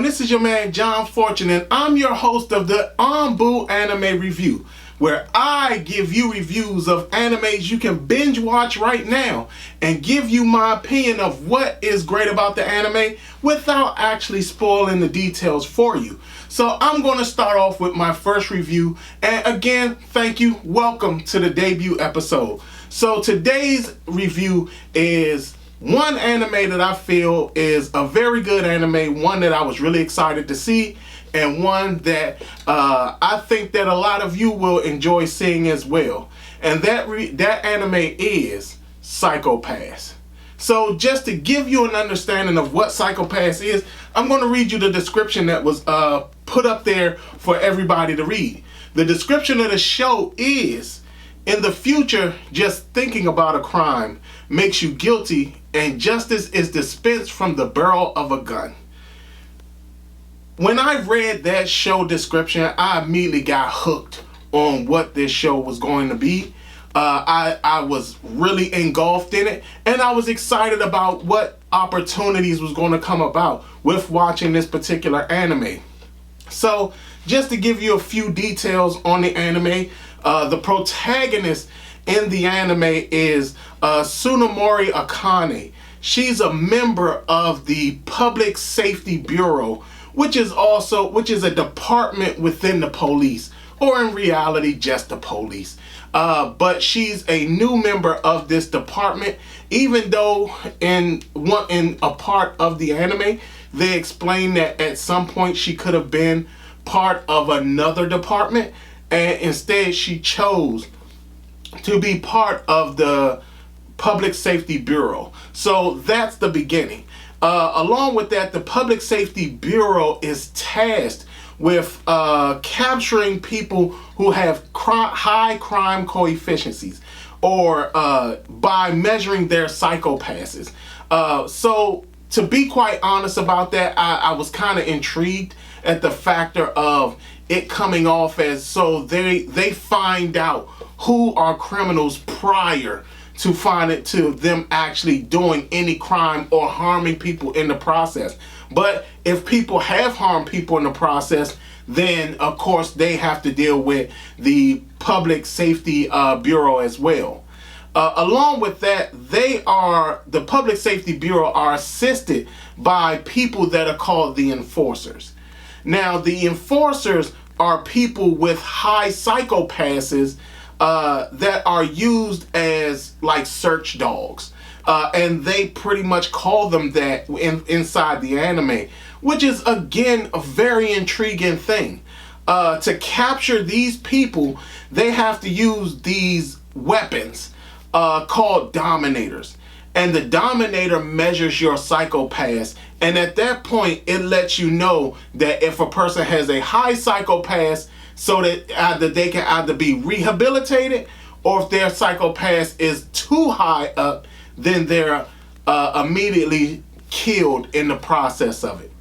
this is your man John Fortune, and I'm your host of the Anbu Anime Review, where I give you reviews of animes you can binge watch right now and give you my opinion of what is great about the anime without actually spoiling the details for you. So I'm going to start off with my first review, and again, thank you. Welcome to the debut episode. So today's review is one anime that I feel is a very good anime, one that I was really excited to see, and one that I think that a lot of you will enjoy seeing as well. And that anime is Psycho-Pass. So just to give you an understanding of what Psycho-Pass is, I'm going to read you the description that was put up there for everybody to read. The description of the show is: in the future, just thinking about a crime makes you guilty, and justice is dispensed from the barrel of a gun. When I read that show description, I immediately got hooked on what this show was going to be. I was really engulfed in it, and I was excited about what opportunities was going to come about with watching this particular anime. So, just to give you a few details on the anime, the protagonist in the anime is Tsunemori Akane. She's a member of the Public Safety Bureau, which is a department within the police, or in reality just the police. But she's a new member of this department, even though in a part of the anime they explain that at some point she could have been part of another department, and instead she chose to be part of the Public Safety Bureau. So that's the beginning. Along with that, the Public Safety Bureau is tasked with capturing people who have high crime coefficients, or by measuring their psychopasses. So to be quite honest about that, I was kind of intrigued at the factor of it coming off as so they find out who are criminals prior to them actually doing any crime or harming people in the process. But if people have harmed people in the process, then of course they have to deal with the Public Safety Bureau as well. Along with that, the Public Safety Bureau are assisted by people that are called the enforcers. Now, the enforcers are people with high psychopasses that are used as like search dogs. And they pretty much call them that inside the anime, which is again a very intriguing thing. To capture these people, they have to use these weapons called dominators. And the dominator measures your psychopath, and at that point it lets you know that if a person has a high psychopath, so that they can either be rehabilitated, or if their psychopath is too high up, then they're immediately killed in the process of it.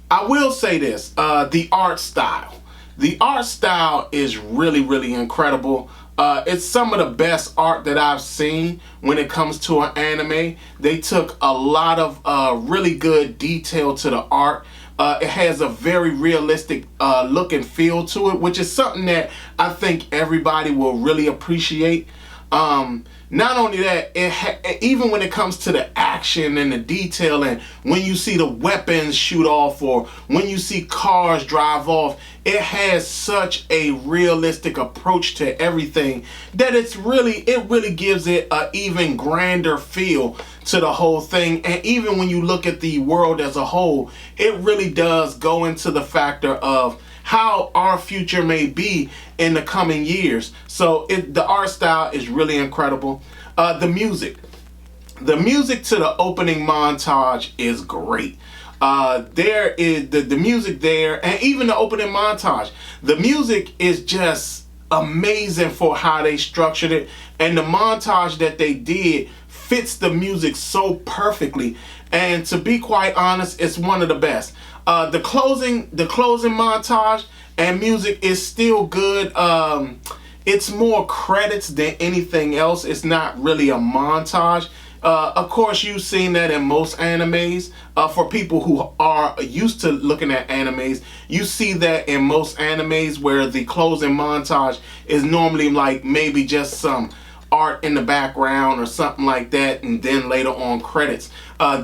I will say this, the art style. The art style is really, really incredible. It's some of the best art that I've seen when it comes to an anime. They took a lot of really good detail to the art. It has a very realistic look and feel to it, which is something that I think everybody will really appreciate. Not only that, even when it comes to the action and the detail, and when you see the weapons shoot off or when you see cars drive off, it has such a realistic approach to everything that it really gives it an even grander feel to the whole thing. And even when you look at the world as a whole, it really does go into the factor of how our future may be in the coming years. So the art style is really incredible. The music to the opening montage is great. There is the music there, and even the opening montage, the music is just amazing for how they structured it, and the montage that they did fits the music so perfectly. And to be quite honest, it's one of the best. The closing montage and music is still good. It's more credits than anything else. It's not really a montage. Of course, you've seen that in most animes. For people who are used to looking at animes, you see that in most animes where the closing montage is normally like maybe just some art in the background or something like that, and then later on credits.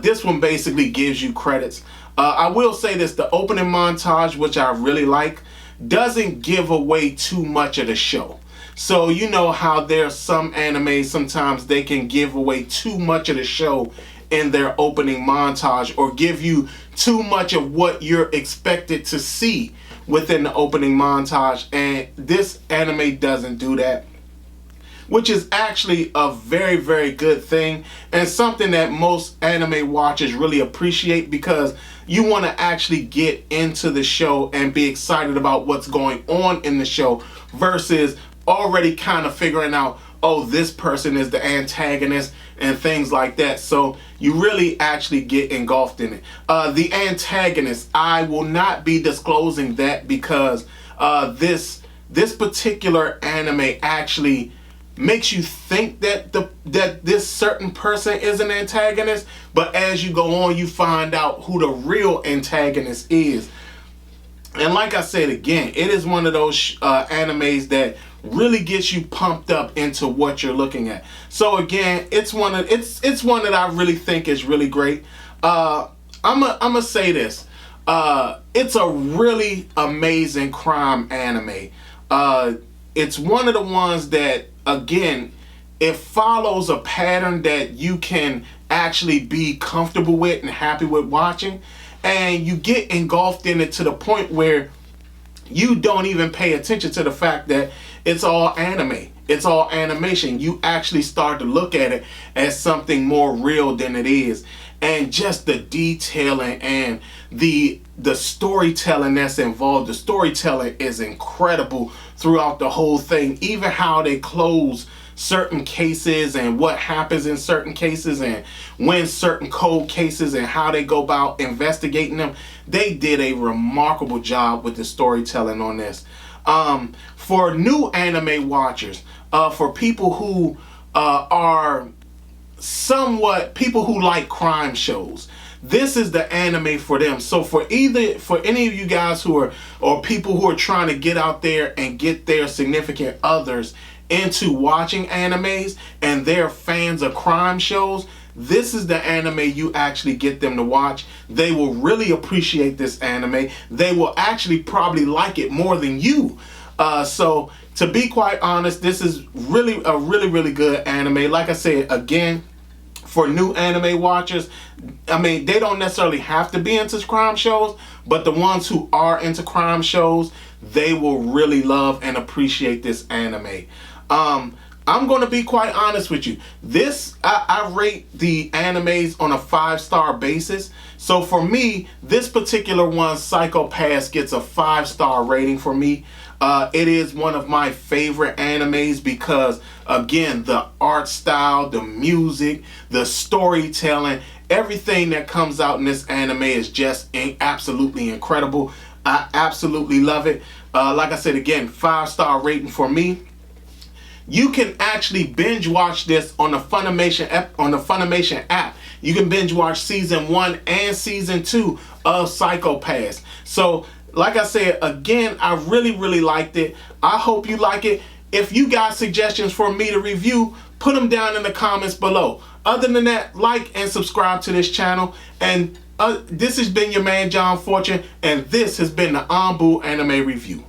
This one basically gives you credits. I will say this, the opening montage, which I really like, doesn't give away too much of the show. So you know how there's some animes, sometimes they can give away too much of the show in their opening montage, or give you too much of what you're expected to see within the opening montage, and this anime doesn't do that, which is actually a very, very good thing, and something that most anime watchers really appreciate, because you want to actually get into the show and be excited about what's going on in the show, versus already kind of figuring out, oh, this person is the antagonist and things like that. So you really actually get engulfed in it. The antagonist, I will not be disclosing that, because this particular anime actually makes you think that this certain person is an antagonist, but as you go on, you find out who the real antagonist is. And like I said again, it is one of those animes that really gets you pumped up into what you're looking at. So again, it's one that I really think is really great. I'ma say this. It's a really amazing crime anime. It's one of the ones that, again, it follows a pattern that you can actually be comfortable with and happy with watching, and you get engulfed in it to the point where you don't even pay attention to the fact that it's all anime. It's all animation. You actually start to look at it as something more real than it is. And just the detailing and the storytelling that's involved. The storytelling is incredible throughout the whole thing. Even how they close certain cases and what happens in certain cases and when certain cold cases and how they go about investigating them. They did a remarkable job with the storytelling on this. For new anime watchers, for people who are somewhat people who like crime shows, this is the anime for them. So for any of you guys who are, or people who are trying to get out there and get their significant others into watching animes and they're fans of crime shows, this is the anime you actually get them to watch. They will really appreciate this anime. They will actually probably like it more than you. So to be quite honest, this is really a really good anime. Like I said, again, for new anime watchers, I mean, they don't necessarily have to be into crime shows, but the ones who are into crime shows, they will really love and appreciate this anime. I'm going to be quite honest with you. This, I rate the animes on a 5-star basis. So for me, this particular one, Psycho Pass, gets a 5-star rating for me. It is one of my favorite animes because, again, the art style, the music, the storytelling, everything that comes out in this anime is just absolutely incredible. I absolutely love it. Like I said, again, 5-star rating for me. You can actually binge watch this on the Funimation app. You can binge watch season 1 and season 2 of Psycho Pass. So, like I said, again, I really liked it. I hope you like it. If you got suggestions for me to review, put them down in the comments below. Other than that, like and subscribe to this channel. And this has been your man, John Fortune, and this has been the Anbu Anime Review.